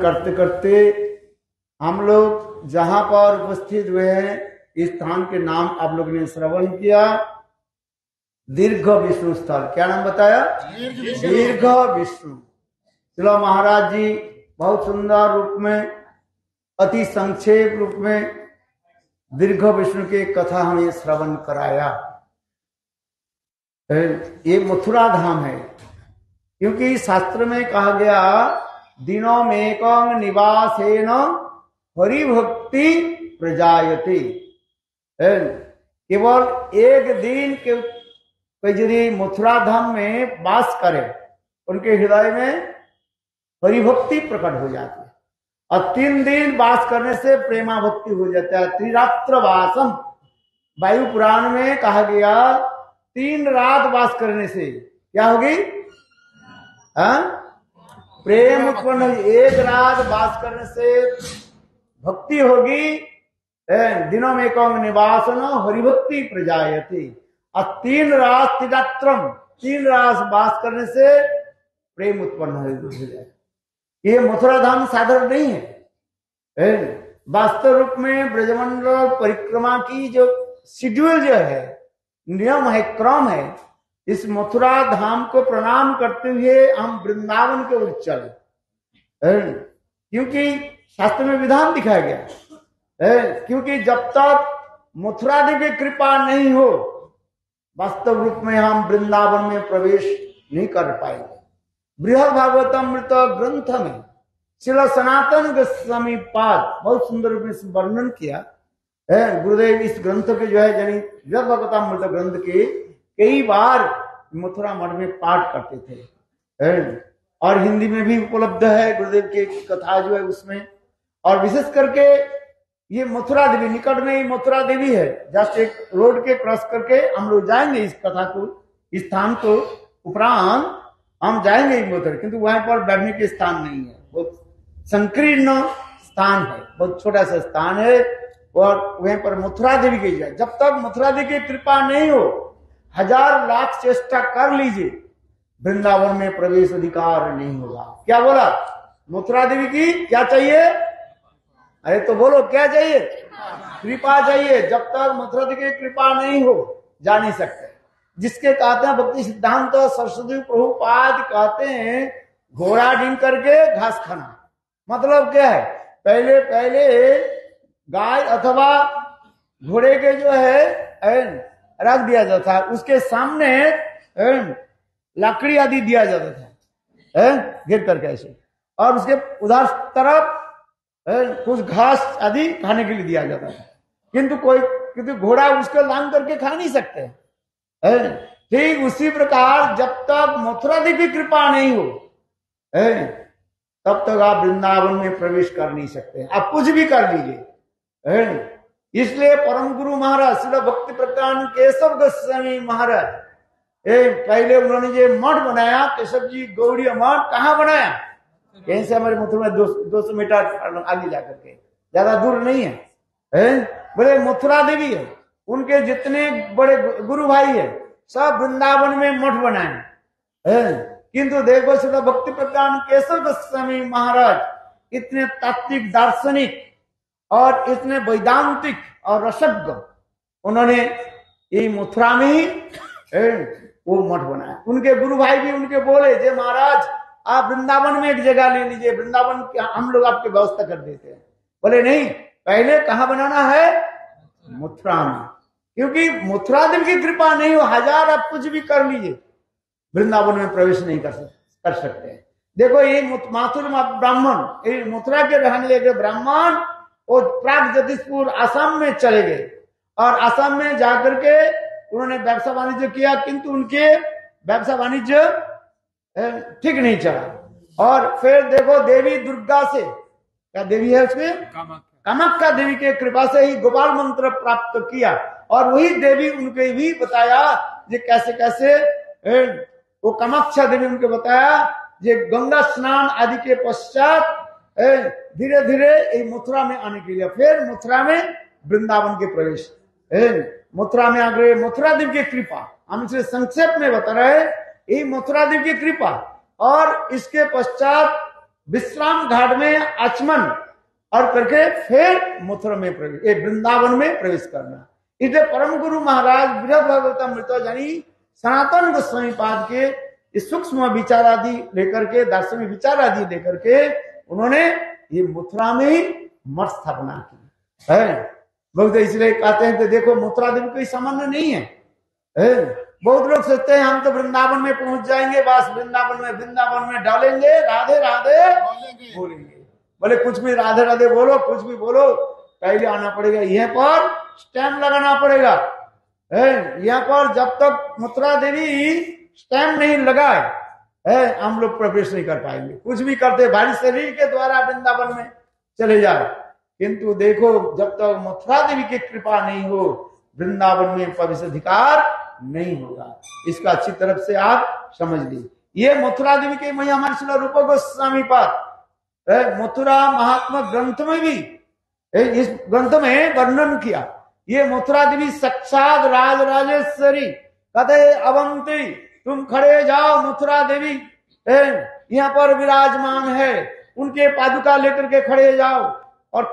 करते करते हम लोग जहां पर उपस्थित हुए हैं इस स्थान के नाम आप लोग ने श्रवण किया। दीर्घ विष्णु स्थल, क्या नाम बताया? दीर्घ विष्णु। चलो महाराज जी बहुत सुंदर रूप में, अति संक्षेप रूप में दीर्घ विष्णु की कथा हमें श्रवण कराया। ये मथुरा धाम है, क्योंकि शास्त्र में कहा गया दिनों में कंग निवासेन हरि भक्ति प्रजायते। केवल एक दिन के यदि मथुरा धाम में वास करे उनके हृदय में हरि भक्ति प्रकट हो जाती है, और 3 दिन वास करने से प्रेमा भक्ति हो जाता है। त्रिरात्र वासम, वायु पुराण में कहा गया 3 रात वास करने से क्या होगी? प्रेम उत्पन्न होगी। 1 रात वास करने से भक्ति होगी। दिनों में कौन निवासन हरिभक्ति प्रजायति, और 3 रात त्रिरात्रम, 3 रात वास करने से प्रेम उत्पन्न हो जाए। ये मथुरा धाम साधारण नहीं है। वास्तव रूप में ब्रजमंडल परिक्रमा की जो शेड्यूल जो है, नियम है, क्रम है, इस मथुरा धाम को प्रणाम करते हुए हम वृंदावन के ओर चले, क्योंकि शास्त्र में विधान दिखाया गया। क्योंकि जब तक मथुरा देवी की कृपा नहीं हो, वास्तव रूप में हम वृंदावन में प्रवेश नहीं कर पाएंगे। बृहद भागवतमृत ग्रंथ में श्रील सनातन गोस्वामी पाद बहुत सुंदर रूप में वर्णन किया। गुरुदेव इस ग्रंथ के जो है यानी बृहद भागवतमृत ग्रंथ के कई बार मथुरा मठ में पाठ करते थे, और हिंदी में भी उपलब्ध है गुरुदेव की कथा जो है उसमें। और विशेष करके ये मथुरा देवी, निकट में ही मथुरा देवी है, जस्ट एक रोड के क्रॉस करके हम लोग जाएंगे इस कथा को, इस स्थान को उपरांत हम जाएंगे मथुरा, किंतु वहां पर बैठने के स्थान नहीं है, बहुत संकीर्ण स्थान है, बहुत छोटा सा स्थान है, और वहीं पर मथुरा देवी की जाए। जब तक मथुरा देवी की कृपा नहीं हो, 1000 लाख चेष्टा कर लीजिए, वृंदावन में प्रवेश अधिकार नहीं होगा। क्या बोला? मथुरा देवी की क्या चाहिए? अरे तो बोलो क्या चाहिए? कृपा चाहिए। जब तक मथुरा देवी की कृपा नहीं हो जा नहीं सकते। जिसके कहते हैं भक्ति सिद्धांत सरस्वती प्रभुपाद कहते हैं घोड़ा ढींग करके घास खाना। मतलब क्या है? पहले गाय अथवा घोड़े के जो है रख दिया जाता है, उसके सामने लकड़ी आदि दिया जाता था घेर करके ऐसे, और उसके उधर तरफ कुछ घास आदि खाने के लिए दिया जाता था। किंतु घोड़ा उसको लांग करके खा नहीं सकते। ठीक उसी प्रकार जब तक मथुरा देवी की कृपा नहीं हो, तब तक आप वृंदावन में प्रवेश कर नहीं सकते। आप कुछ भी कर लीजिए। इसलिए परम गुरु महाराज श्रील भक्ति प्रकांड केशव गोस्वामी महाराज, पहले उन्होंने जो मठ बनाया केशव जी गौड़ी मठ, कहाँ बनाया? कहीं से हमारे मथुरा में 200 मीटर आगे जाकर के, ज्यादा दूर नहीं है। बोले मथुरा देवी है, उनके जितने बड़े गुरु भाई है सब वृंदावन में मठ बनाए। किंतु देखो श्रील भक्ति प्रकांड केशव गोस्वामी महाराज इतने तात्विक दार्शनिक और इतने वैदांतिक और रसज्ञ, उन्होंने ये मथुरा में ही वो मठ बनाया। उनके गुरु भाई भी उनके बोले जे महाराज आप वृंदावन में एक जगह ले लीजिए, वृंदावन हम लोग आपकी व्यवस्था कर देते हैं। बोले नहीं, पहले कहाँ बनाना है? मथुरा में, क्योंकि मथुरा देवी की कृपा नहीं हो, 1000 आप कुछ भी कर लीजिए, वृंदावन में प्रवेश नहीं कर सकते हैं। देखो ये माथुर ब्राह्मण, मथुरा के रहने लगे ब्राह्मण वो प्राग ज्योतिषपुर असम में चले गए और असम में जाकर के उन्होंने व्यवसाय वाणिज्य किया, किंतु उनके व्यवसाय वाणिज्य ठीक नहीं चला। और फिर देखो देवी दुर्गा से, क्या देवी है उसमें, कामाख्या देवी के कृपा से ही गोपाल मंत्र प्राप्त किया और वही देवी उनके भी बताया ये कैसे कैसे वो कामाख्या देवी उनके बताया ये गंगा स्नान आदि के पश्चात धीरे धीरे मथुरा में आने के लिए, फिर मथुरा में वृंदावन के प्रवेश, मथुरा में आगे मथुरा देवी की कृपा, हम इसे संक्षेप में बता रहे, ये मथुरा देवी की कृपा। और इसके पश्चात विश्राम घाट में आचमन और करके फिर मथुरा में प्रवेश, वृंदावन में प्रवेश करना। इसलिए परम गुरु महाराज बृहद भागवतम यानी सनातन गोस्वामी पाद के इस सूक्ष्म विचार आदि लेकर के, दार्शनिक विचार आदि लेकर के उन्होंने ये मथुरा में ही मठ स्थापना की है। बहुत इसलिए कहते हैं कि देखो मथुरा देवी कोई सामान्य नहीं है। बहुत लोग सोचते हैं हम तो वृंदावन में पहुंच जाएंगे, बस वृंदावन में डालेंगे, राधे राधे बोलेंगे। बोले कुछ भी राधे राधे बोलो, कुछ भी बोलो, पहले आना पड़ेगा यहाँ पर स्टैम्प लगाना पड़ेगा। यहाँ पर जब तक मथुरा देवी स्टैम्प नहीं लगाए हम लोग प्रवेश नहीं कर पाएंगे। कुछ भी करते भारी शरीर के द्वारा वृंदावन में चले जाए, किंतु देखो जब तक मथुरा देवी की कृपा नहीं हो वृंदावन में प्रवेश अधिकार नहीं होगा। इसका अच्छी तरफ से आप समझ लीजिए। ये मथुरा देवी के महिमा हमारे श्री रूप गोस्वामी पाद मथुरा महात्मा ग्रंथ में भी इस ग्रंथ में वर्णन किया। ये मथुरा देवी साक्षात राज राजेश्वरी कहते अवंती तुम खड़े जाओ, मथुरा देवी यहाँ पर विराजमान है, उनके पादुका लेकर के खड़े जाओ। और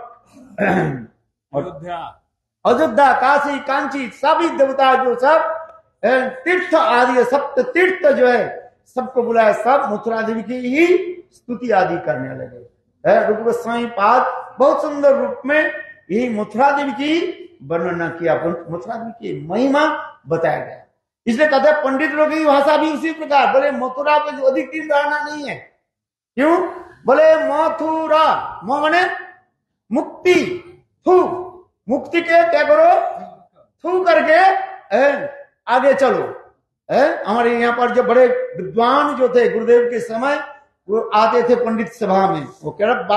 अयोध्या काशी कांची सभी देवता जो सब तीर्थ आदि सप्त तीर्थ जो है सबको बुलाया, सब मथुरा देवी की ही स्तुति आदि करने लगे। रूप गोस्वामी पाद बहुत सुंदर रूप में यही मथुरा देवी की वर्णना किया, मथुरा देवी की महिमा बताया गया। इसलिए कहते हैं पंडित लोगों की भाषा भी उसी प्रकार, बोले मथुरा पे जो अधिक दिन रहना नहीं है। क्यों? बोले मथुरा माने मुक्ति, थू मुक्ति के क्या करो, थू करके आगे चलो। हमारे यहाँ पर जो बड़े विद्वान जो थे गुरुदेव के समय, वो आते थे पंडित सभा में, वो कह रहा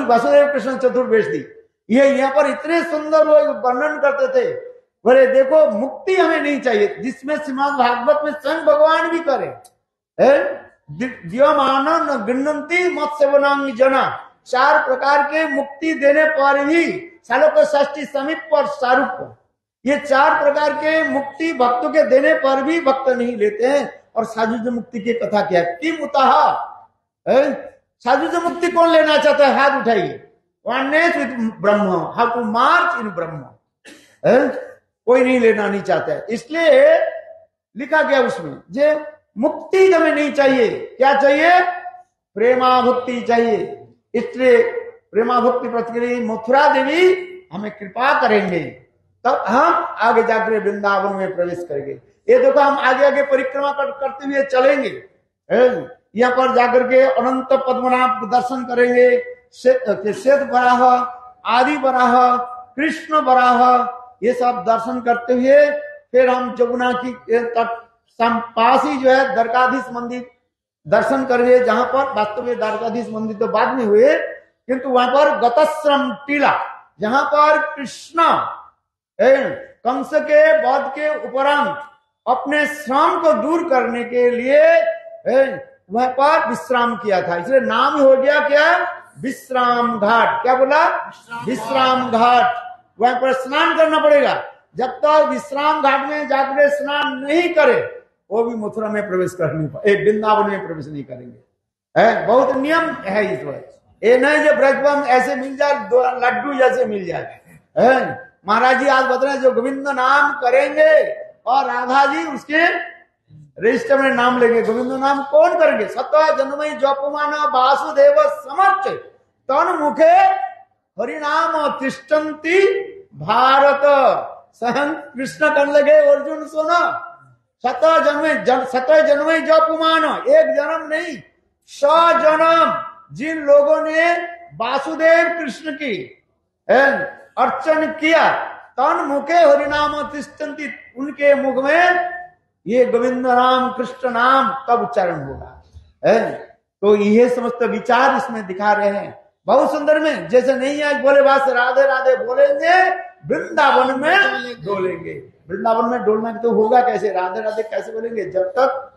वासुदेव कृष्ण चतुर्वेदी, ये यहाँ पर इतने सुंदर वो वर्णन करते थे। बोले देखो मुक्ति हमें नहीं चाहिए, जिसमें श्रीमद् भागवत में स्वयं भगवान भी करे जीवमान गृह्णन्ति मत्स्यवनांग जना, 4 प्रकार के मुक्ति देने पर भी शालोक षष्ठी समीप पर सारूप, ये 4 प्रकार के मुक्ति भक्तों के देने पर भी भक्त नहीं लेते हैं। और साजुज मुक्ति की कथा क्या है कि मुताहा, साजुज मुक्ति कौन लेना चाहता है, हाथ उठाइए। Oneness with Brahma, how to मार्च इन ब्रह्म, कोई नहीं लेना नहीं चाहता है। इसलिए लिखा गया उसमें जे मुक्ति हमें नहीं चाहिए, क्या चाहिए, प्रेमा भक्ति चाहिए। इसलिए प्रेमा भक्ति प्रति मथुरा देवी हमें कृपा करेंगे, तब हम आगे जाकर वृंदावन में प्रवेश करेंगे। ये देखो हम आगे आगे परिक्रमा करते हुए चलेंगे, यहाँ पर जाकर के अनंत पद्मनाभ दर्शन करेंगे, श्वेत वराह, आदि वराह, कृष्ण वराह, ये सब दर्शन करते हुए फिर हम जमुना की तट पास ही जो है द्वारकाधीश मंदिर दर्शन करेंगे, जहां पर वास्तव में द्वारकाधीश मंदिर तो बाद में हुए, किंतु वहां पर गतश्रम टीला, जहां पर कृष्ण कंस के वध के उपरांत अपने श्रम को दूर करने के लिए वहां पर विश्राम किया था, इसलिए नाम हो गया क्या, विश्राम घाट। क्या बोला, विश्राम घाट। वहां पर स्नान करना पड़ेगा, जब तक विश्राम घाट में जाकर स्नान नहीं करे वो भी मथुरा में प्रवेश कर नहीं पाए, वृंदावन में प्रवेश नहीं करेंगे। बहुत नियम है इस वजह, ये नहीं जो ब्रजबम ऐसे मिल जाए, लड्डू जैसे मिल जाए। महाराज जी आज बता रहे जो गोविंद नाम करेंगे और राधा जी उसके रजिस्टर में नाम लेंगे। गोविंद नाम कौन करेंगे, सत्य जन्मय जपमाना वासुदेव समर्थ तन मुखे हरिनाम तिष्ठन्ति भारत, सहन कृष्ण कर लगे अर्जुन सोना। सतः जन्म जपमान, एक जन्म नहीं 100 जन्म जिन लोगों ने वासुदेव कृष्ण की अर्चन किया, तन मुखे हरिनाम तिष्ठन्ति, उनके मुख में ये गोविंद नाम कृष्ण नाम तब उच्चारण होगा। तो यह समस्त विचार इसमें दिखा रहे हैं बहुत सुंदर में। जैसे नहीं आज बोले बस राधे राधे बोलेंगे, वृंदावन में डोलेंगे। वृंदावन में डोलना तो होगा कैसे, राधे राधे कैसे बोलेंगे जब तक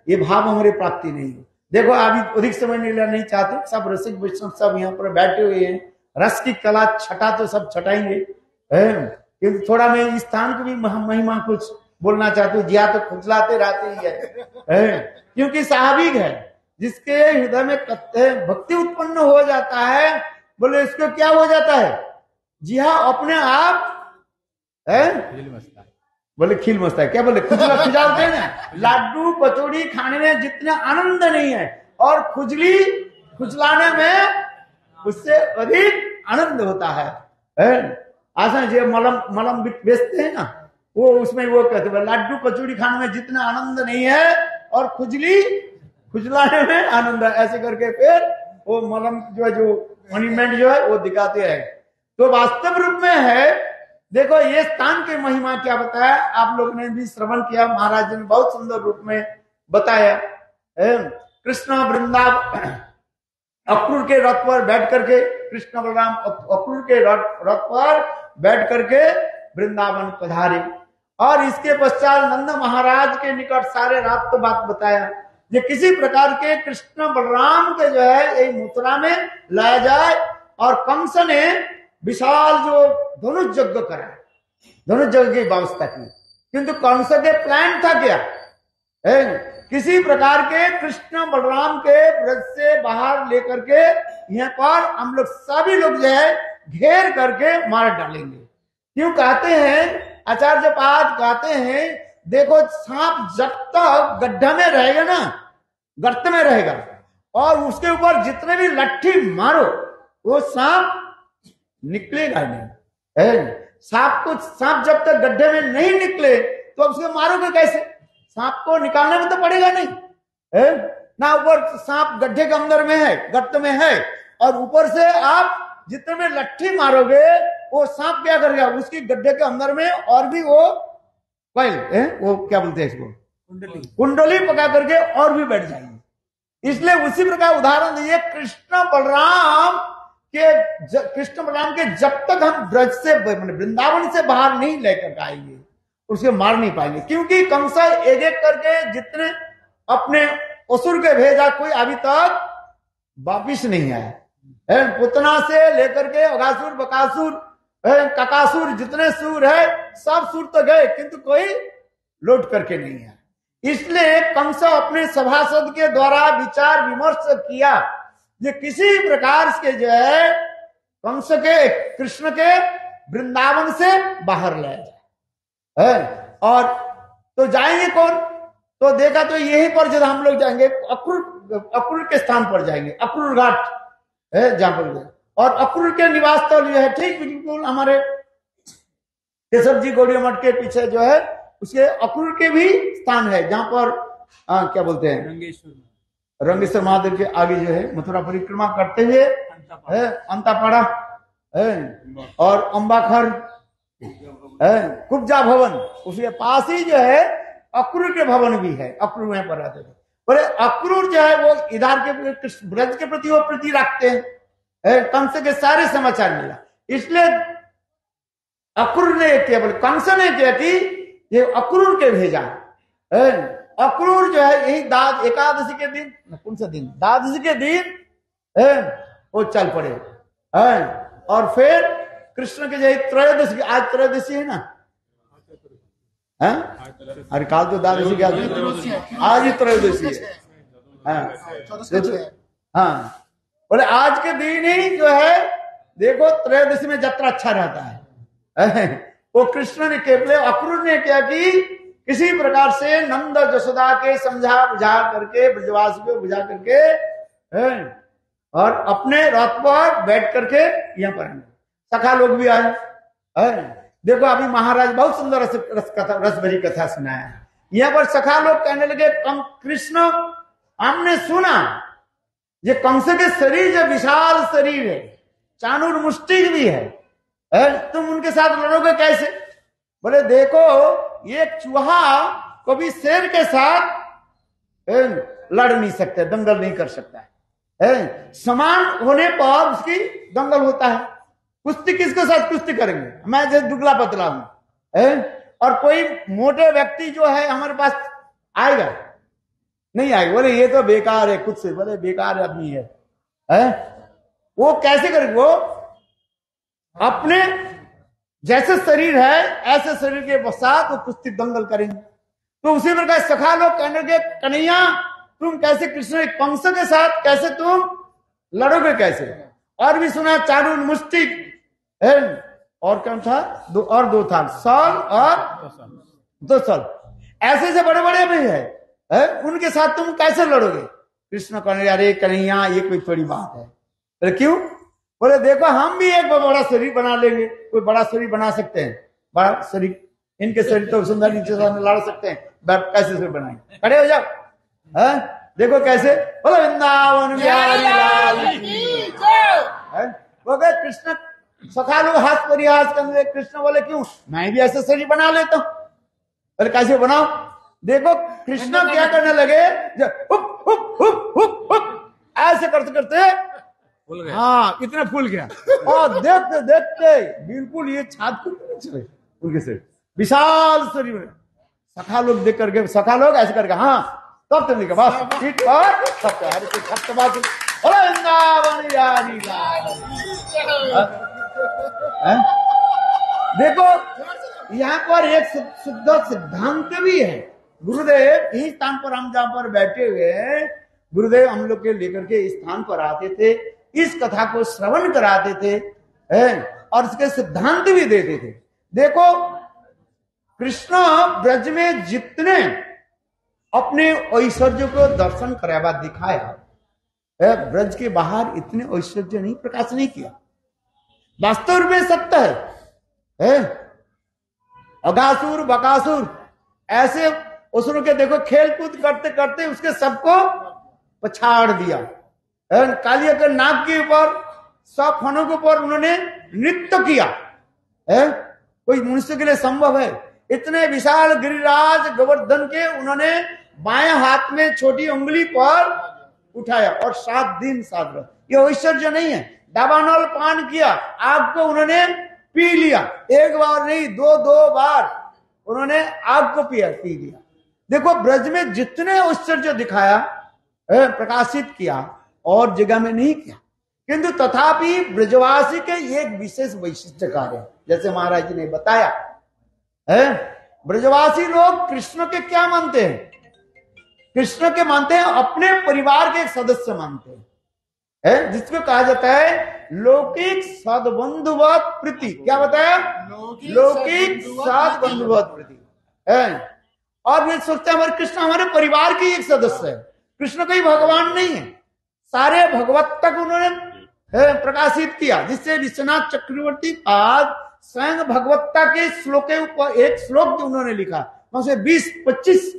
ये भाव हमारी प्राप्ति नहीं हो। देखो अभी अधिक समय नहीं चाहते, सब रसिक वैष्णव सब यहाँ पर बैठे हुए हैं, रस की कला छटा तो सब छटाएंगे, किंतु थोड़ा मैं इस स्थान को भी महिमा कुछ बोलना चाहते हूँ। जिया तो खुजलाते रहते ही है, क्योंकि स्वाभाविक है जिसके हृदय में भक्ति उत्पन्न हो जाता है, बोले इसको क्या हो जाता है, जी हाँ अपने आप बोले खिल मचता है। क्या बोले, खुजलाते हैं ना। लाडू कचौड़ी खाने में जितना आनंद नहीं है और खुजली खुजलाने में उससे अधिक आनंद होता है। आशा जो मलम बेचते हैं ना, वो उसमें वो कहते हैं लाडू कचौड़ी खाने में जितना आनंद नहीं है और खुजली खुजलाने में आनंद है, ऐसे करके फिर वो मलम जो है, जो मॉन्यूमेंट जो है वो दिखाते हैं। तो वास्तव रूप में है, देखो ये स्थान की महिमा क्या बताया, आप लोग ने भी श्रवण किया, महाराज जी ने बहुत सुंदर रूप में बताया। कृष्ण वृंदावन अक्रूर के रथ पर बैठ करके, कृष्ण बलराम अक्रूर के रथ पर बैठ करके वृंदावन पधारे, और इसके पश्चात नंद महाराज के निकट सारे रात तो बात बताया ये किसी प्रकार के कृष्ण बलराम के जो है ये मथुरा में लाया जाए। और कंस ने विशाल जो धनुष यज्ञ करा, धनुष यज्ञ की व्यवस्था की, किंतु कंस के प्लान था क्या, किसी प्रकार के कृष्ण बलराम के ब्रज से बाहर लेकर के यहाँ पर हम लोग सभी लोग जो है घेर करके मार डालेंगे। क्यों कहते हैं आचार्य पाद कहते हैं, देखो सांप जब तक गड्ढा में रहेगा ना, गर्त में रहेगा, और उसके ऊपर जितने भी लट्ठी मारो वो सांप निकलेगा नहीं। सांप जब तक गड्ढे में नहीं निकले तो उसको मारोगे कैसे, सांप को निकालने में तो पड़ेगा नहीं ना। ऊपर सांप गड्ढे के अंदर में है, गर्त में है, और ऊपर से आप जितने में लट्ठी मारोगे वो सांप क्या करेगा, उसकी गड्ढे के अंदर में और भी वो वो क्या बोलते हैं इसको, कुंडली पका करके और भी बैठ जाएंगे। इसलिए उसी प्रकार उदाहरण दिए, कृष्ण बलराम के जब तक हम ब्रज से वृंदावन से बाहर नहीं लेकर आएंगे उसके मार नहीं पाएंगे, क्योंकि कंस एक एक करके जितने अपने असुर के भेजा कोई अभी तक वापिस नहीं आया। पुतना से लेकर के अगासुर बकासुर ककासुर जितने सूर है सब सूर तो गए, किंतु कोई लौट करके नहीं है। इसलिए कंस अपने सभासद के द्वारा विचार विमर्श किया ये किसी प्रकार के जो है कंस के कृष्ण के वृंदावन से बाहर ले जाए। और तो जाएंगे कौन, तो देखा तो यहीं पर जब हम लोग जाएंगे अक्रूर के स्थान पर जाएंगे, अक्रूर घाट है जहां पर, और अक्रूर के निवास स्थल तो है ठीक बिल्कुल हमारे केशव जी गौड़ी मठ के पीछे जो है उसके अक्रूर के भी स्थान है, जहां पर क्या बोलते हैं रंगेश्वर महादेव के आगे जो है मथुरा परिक्रमा करते हुए अंतापाड़ा और अंबाखर कुब्जा भवन, उसके पास ही जो है अक्रूर के भवन भी है। अक्रूर में पर रहते थे, बोले अक्रूर जो है वो इधर के ब्रज के प्रति वो प्रीति रखते हैं, कंस के सारे समाचार मिला। इसलिए अक्रूर ने किया, बोले कंस ने किया कि ये अक्रूर के भेजा। अक्रूर जो है यही एकादशी के दिन, कौन सा दिन, द्वादशी के दिन वो चल पड़े, और फिर कृष्ण के जो त्रयोदशी, आज त्रयोदशी है ना, अरे काल तो द्वादशी के आज ही त्रयोदशी है। हाँ बोले आज के दिन ही जो है देखो त्रयोदशी में यात्रा अच्छा रहता है। वो कृष्ण ने केवल अक्रूर ने क्या कि किसी प्रकार से नंद जसोदा के समझा बुझा करके ब्रजवासी को बुझा करके और अपने रथ पर बैठ करके यहाँ पर सखा लोग भी आए। देखो अभी महाराज बहुत सुंदर रस भरी कथा सुनाया। यहाँ पर सखा लोग कहने लगे कृष्ण हमने सुना ये कंस के शरीर जो विशाल शरीर है, चाणूर मुष्टि भी है, तुम उनके साथ लड़ोगे कैसे? बोले देखो, एक चूहा कभी शेर के साथ लड़ नहीं सकता, दंगल नहीं कर सकता है। समान होने पर उसकी दंगल होता है। कुश्ती किसके साथ कुश्ती करेंगे? मैं जैसे दुबला पतला हूं, और कोई मोटे व्यक्ति जो है हमारे पास आएगा? नहीं आएगा। बोले ये तो बेकार है, खुद से बोले बेकार आदमी है, वो कैसे करेंगे? वो अपने जैसे शरीर है ऐसे शरीर के साथ वो कुश्ती दंगल करेंगे। तो उसी प्रकार सखा लोग कहने के, कन्हैया तुम कैसे कृष्ण कंस के साथ कैसे तुम लड़ोगे कैसे? और भी सुना चाणूर मुष्टि, और कौन था? दो था, साल और दो साल, ऐसे से बड़े बड़े भी है, उनके साथ तुम कैसे लड़ोगे? कृष्ण कहने, अरे कन्हैया ये कोई थोड़ी बात है। अरे क्यों? बोले देखो हम भी एक बड़ा शरीर बना लेंगे। कोई बड़ा शरीर बना सकते हैं? बड़ा शरीर, इनके शरीर तो सुंदर नीचे लड़ सकते हैं, कैसे से बनाएंगे? खड़े हो जाओ, देखो कैसे। बोले वृंदावन बिहारी लाल की जय। वो गए कृष्ण सखा लोग हाथ परिहास करने। कृष्ण बोले क्यों? मैं भी ऐसे शरीर बना लेता हूं। अरे कैसे बनाओ? देखो कृष्ण क्या करने लगे, hoop hoop hoop hoop hoop ऐसे करते करते फूल गया। हाँ, इतना फूल गया, और देखते देखते बिल्कुल ये छाती उनके से विशाल शरीर। सखा लोग देख करके, सखा लोग ऐसे करके, हाँ तब तो नहीं बस ठीक और सब बात। देखो यहाँ पर एक शुद्ध सिद्धांत भी है। गुरुदेव इस स्थान पर हम जहां पर बैठे हुए हैं, गुरुदेव हम लोग के लेकर के इस स्थान पर आते थे, इस कथा को श्रवण कराते थे, और इसके सिद्धांत भी देते थे। देखो कृष्ण ब्रज में जितने अपने ऐश्वर्य को दर्शन कराया दिखाया, ब्रज के बाहर इतने ऐश्वर्य नहीं प्रकाश नहीं किया। वास्तव में सत्य है, अगासुर बकासुर ऐसे असुरों के देखो खेल कूद करते करते उसके सबको पछाड़ दिया। कालिया के नाक के ऊपर, सब फनों के ऊपर उन्होंने नृत्य किया। कोई मनुष्य के लिए संभव है? इतने विशाल गिरिराज गोवर्धन के उन्होंने बाएं हाथ में छोटी उंगली पर उठाया, और 7 दिन 7 रात। ये ऐश्वर्य नहीं है। दावानल पान किया, आग को उन्होंने पी लिया, एक बार नहीं दो बार उन्होंने आग को पी लिया। देखो ब्रज में जितने ऐश्वर्य दिखाया, प्रकाशित किया, और जगह में नहीं किया, किंतु तथापि ब्रजवासी के एक विशेष वैशिष्ट्य कार्य, जैसे महाराज जी ने बताया, ब्रजवासी लोग कृष्ण के क्या मानते हैं? कृष्ण के मानते हैं अपने परिवार के एक सदस्य मानते हैं, जिसको कहा जाता है लौकिक सद्बंधुवत प्रीति। क्या बताया? लौकिक सद्बंधुवत प्रीति। और वे सोचते हैं हमारे कृष्ण हमारे परिवार के एक सदस्य है, कृष्ण कोई भगवान नहीं है। सारे भगवत तक उन्होंने प्रकाशित किया, जिससे विश्वनाथ चक्रवर्ती आज स्वयं भगवत्ता के श्लोक के ऊपर एक श्लोक जो उन्होंने लिखा, उसे 20-25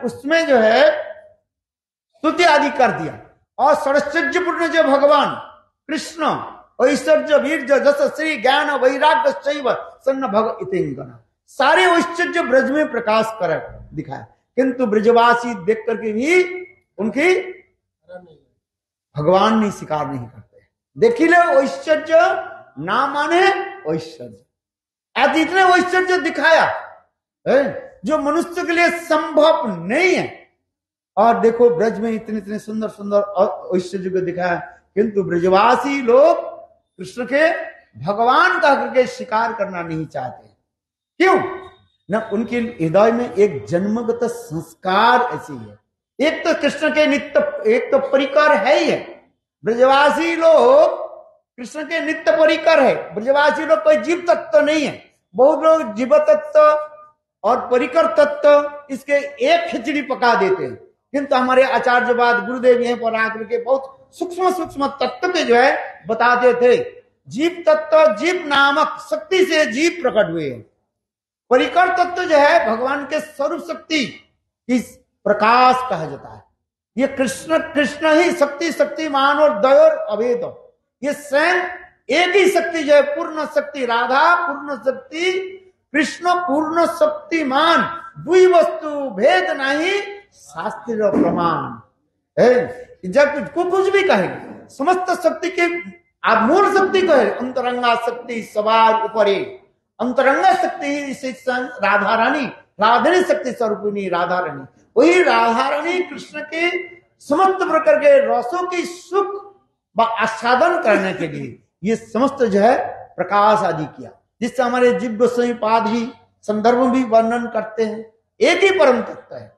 उसमें जो है स्तुति आदि कर दिया। और सरस्वतीपूर्ण जो भगवान कृष्ण ऐश्वर्य वीर्य जस श्री ज्ञान वैराग्य सन्न भग इतिंगना, सारे ऐश्वर्य ब्रज में प्रकाश कर दिखाया, किंतु ब्रजवासी देख करके भी उनकी भगवान नहीं स्वीकार नहीं करते। देखी ले ऐश्वर्य ना माने ऐश्वर्य, आज इतने ऐश्वर्य दिखाया जो मनुष्य के लिए संभव नहीं है। और देखो ब्रज में इतने इतने सुंदर सुंदर ऐश्वर्य को दिखाया, किंतु ब्रजवासी लोग कृष्ण के भगवान का करके स्वीकार करना नहीं चाहते। क्यों? न उनके हृदय में एक जन्मगत संस्कार ऐसी है। एक तो कृष्ण के नित्य, एक तो परिकर है ही है। ब्रजवासी लोग कृष्ण के नित्य परिकर है। ब्रजवासी लोग कोई जीव तत्व नहीं है। बहुत लोग जीव तत्व और परिकर तत्व इसके एक खिचड़ी पका देते हैं, किंतु हमारे आचार्यवाद गुरुदेव यहीं पर आकर के बहुत सूक्ष्म सूक्ष्म तत्व के जो है बताते थे। जीव तत्व, जीव नामक शक्ति से जीव प्रकट हुए हैं। परिकर तत्व जो है भगवान के स्वरूप शक्ति की प्रकाश कहा जाता है। ये कृष्ण कृष्ण ही शक्ति शक्तिमान और दयोर अभेद, ये स्वयं एक ही शक्ति जो है, पूर्ण शक्ति राधा, पूर्ण शक्ति कृष्ण, पूर्ण शक्तिमान, दुई वस्तु भेद नहीं शास्त्र प्रमाण है। जब कुछ भी कहेंगे समस्त शक्ति के आप मूल शक्ति को है, अंतरंगा शक्ति सवार ऊपरे, अंतरंगा शक्ति राधा रानी, राधनी शक्ति स्वरूपिणी राधा रानी, वही राधा रानी कृष्ण के समस्त प्रकार के रसों की सुख व आस्वादन करने के लिए ये समस्त जो है प्रकाश आदि किया, जिससे हमारे जीव गोस्वामी पाद भी संदर्भ भी वर्णन करते हैं। एक ही परम तत्व है,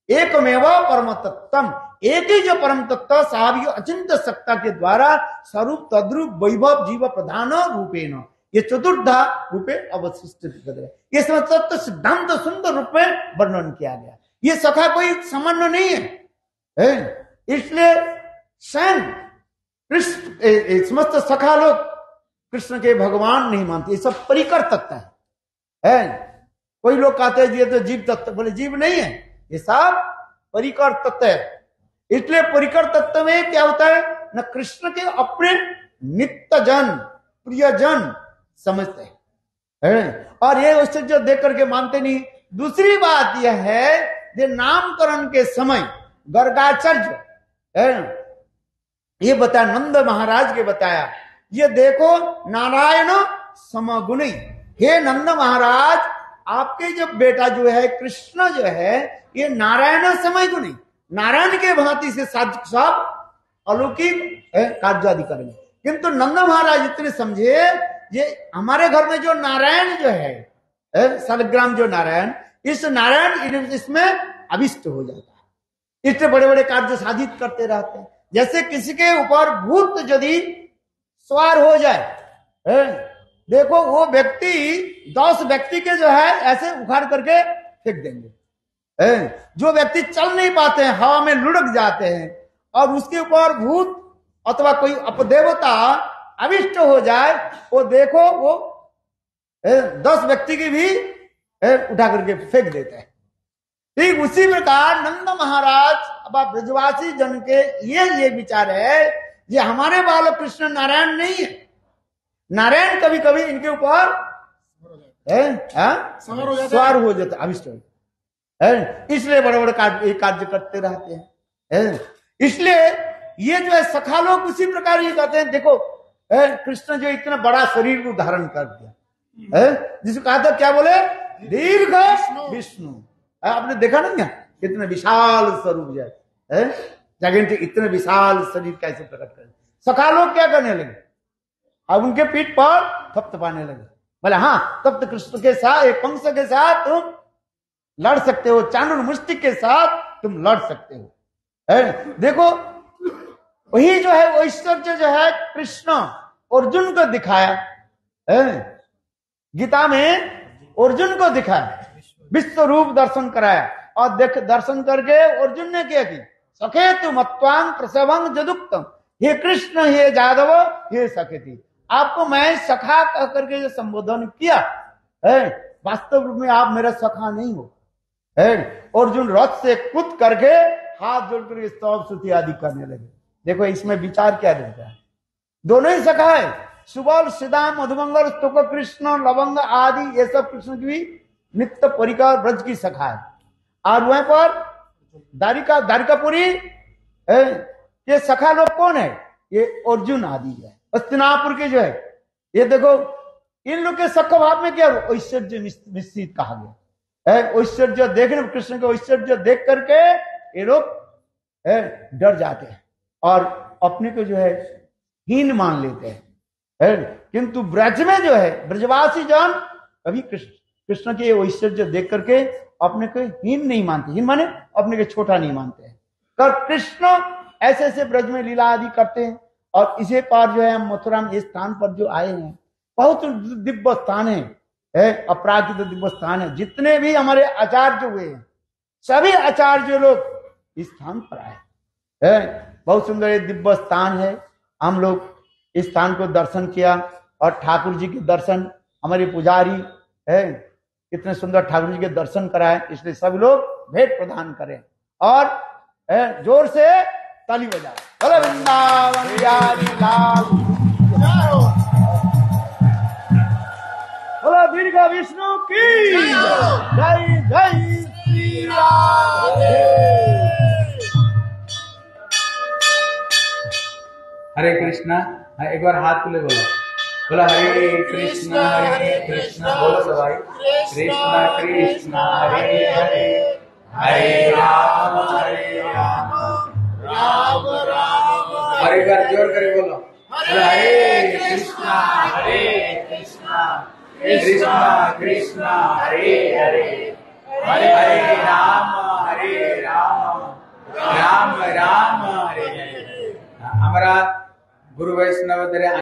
एकमेव परम तत्वम, एक ही जो परम तत्व साहब अचिंत्य सत्ता के द्वारा स्वरूप तद्रूप वैभव जीव प्रधान रूपेण ये चतुर्धा रूपे अवशिष्ट, ये तत्व सिद्धांत सुंदर रूप में वर्णन किया गया। ये सखा कोई सामान्य नहीं है, इसलिए स्वयं कृष्ण समस्त सखा लोग कृष्ण के भगवान नहीं मानते, ये सब परिकर तत्व है। कोई लोग कहते हैं ये तो जीव तत्व, बोले जीव नहीं है, ये सब परिकर तत्व है। इसलिए परिकर तत्व में क्या होता है न, कृष्ण के अपने नित्य जन प्रियजन समझते हैं और ये उससे जो देख करके मानते नहीं। दूसरी बात यह है कि नामकरण के समय गर्गाचार्य ये बताया, नंद महाराज के बताया, ये देखो नारायण समगुणी, हे नंद महाराज आपके जो बेटा जो है कृष्ण जो है ये नारायण समय गुणी, नारायण के भांति से सब अलौकिक कार्य आदि करेंगे। किंतु नंद महाराज इतने समझे ये हमारे घर में जो नारायण जो है सलग्राम जो नारायण, इस नारायण इसमें अभिष्ट हो जाता है, इससे बड़े बड़े कार्य साधित करते रहते हैं। जैसे किसी के ऊपर भूत यदि सवार हो जाए, देखो वो व्यक्ति 10 व्यक्ति के जो है ऐसे उखाड़ करके फेंक देंगे। जो व्यक्ति चल नहीं पाते हैं, हवा में लुढ़क जाते हैं, और उसके ऊपर भूत अथवा कोई अपदेवता अविष्ट हो जाए, वो देखो वो 10 व्यक्ति की भी उठा करके फेंक देते हैं। ठीक उसी प्रकार नंद महाराज अब ब्रजवासी जन के ये विचार है ये हमारे बालक कृष्ण नारायण नहीं है, नारायण कभी कभी इनके ऊपर सवार हो जाता, अभिष्ट है, इसलिए बड़े बड़े कार्य करते रहते हैं। इसलिए ये जो है सखा लोग उसी प्रकार ये कहते हैं, देखो कृष्ण जो इतना बड़ा शरीर को धारण कर दिया, जिसको कहा था क्या बोले दीर्घ विष्णु, आपने देखा ना क्या कितना विशाल स्वरूप जो है, जगह इतने विशाल शरीर कैसे प्रकट कर। सखा लोग क्या करने लगे, अब उनके पीठ पर थपथपाने लगे, बोले हाँ तब तो कृष्ण के साथ एक पंक्ष के साथ तुम लड़ सकते हो, चांडुल मुष्टिक के साथ तुम लड़ सकते हो। देखो वही जो है वो ऐश्वर्य जो है कृष्ण अर्जुन को दिखाया, गीता में अर्जुन को दिखाया, विश्व रूप दर्शन कराया, और देख दर्शन करके अर्जुन ने क्या की, सखेतु मत्वांग प्रसवंग जदुक्तम, हे कृष्ण हे जादव हे सखेती, आपको मैं सखा कह करके जो संबोधन किया है, वास्तव रूप में आप मेरा सखा नहीं हो। अर्जुन रथ से कूद करके हाथ जोड़ करके स्तव स्तुति आदि करने लगे। देखो इसमें विचार क्या रहता है, दोनों ही सखा है, सुबल सिदाम मधुमंगल स्तुक कृष्ण लवंग आदि ये सब कृष्ण की नित्य परिकर ब्रज की सखा है। और वहां पर दारिकापुरी ये सखा लोग कौन है, ये अर्जुन आदि है, हस्तिनापुर के जो है ये देखो इन लोग के सख भाव में क्या ऐश्वर्य निश्चित कहा गया है। ऐश्वर्य देखने कृष्ण के ऐश्वर्य देख करके ये लोग डर जाते हैं और अपने को जो है हीन मान लेते हैं। किंतु ब्रज में जो है ब्रजवासी जन कभी कृष्ण के ऐश्वर्य देख करके अपने को हीन नहीं मानते, हीन माने अपने को छोटा नहीं मानते हैं। कर कृष्ण ऐसे ऐसे ब्रज में लीला आदि करते हैं, और इसे पार जो है मथुरा में इस स्थान पर जो आए हैं बहुत दिव्य स्थान है, अपराजित दिव्य स्थान है। जितने भी हमारे आचार्य हुए हैं सभी आचार्य लोग इस स्थान पर आए, बहुत सुंदर दिव्य स्थान है। हम लोग इस स्थान को दर्शन किया, और ठाकुर जी के दर्शन हमारे पुजारी है कितने सुंदर ठाकुर जी के दर्शन कराए, इसलिए सब लोग भेंट प्रदान करें। और जोर से ताली बजाओ। बोलो वृंदावन बिहारी लाल, बोलो दीर्घ विष्णु की जय, जय श्री राधे। हरे कृष्णा। एक बार हाथ खुले बोलो, बोला हरे कृष्णा बोलो सबाई, कृष्णा कृष्णा हरे हरे, हरे राम राम राम। और एक बार जोर करे बोलो, हरे कृष्णा कृष्णा कृष्णा हरे हरे, हरे राम राम राम हरे हरे। हमारा गुरु वैष्णव